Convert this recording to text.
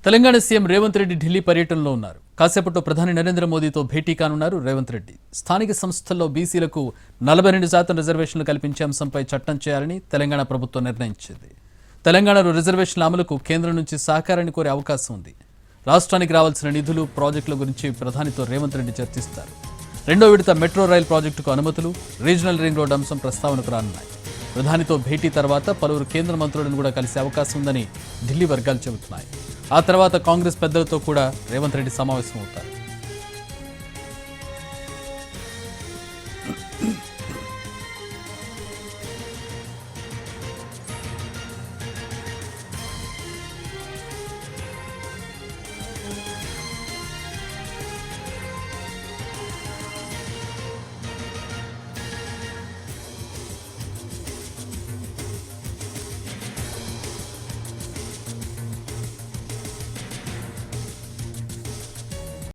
Telangana CM Revanth Reddy Delhi పర్యటనలో ఉన్నారు. కాసేపట్లో ప్రధాని నరేంద్ర మోదీతో భేటీ కానున్నారు రేవంత్ రెడ్డి. స్థానిక సంస్థల్లో బీసీలకు 42% రిజర్వేషన్లు కల్పించే అంశంపై చట్టం చేయాలని తెలంగాణ ప్రభుత్వం నిర్ణయించింది. తెలంగాణలో రిజర్వేషన్ల అమలుకు కేంద్రం నుంచి సహకారాన్ని కోరే అవకాశం ఉంది. రాష్ట్రానికి రావాల్సిన నిధులు, ప్రాజెక్టుల గురించి ప్రధానితో రేవంత్ రెడ్డి చర్చిస్తారు. రెండో విడత మెట్రో రైల్ ప్రాజెక్టుకు అనుమతులు, రీజనల్ రింగ్ రోడ్ అంశం ప్రస్తావనకు రానున్నాయి. ప్రధానితో భేటీ తర్వాత పలువురు కేంద్ర మంత్రులను కూడా కలిసే అవకాశం ఉందని ఢిల్లీ వర్గాలు చెబుతున్నాయి. ఆ తర్వాత కాంగ్రెస్ పెద్దలతో కూడా రేవంత్ రెడ్డి సమావేశమవుతారు.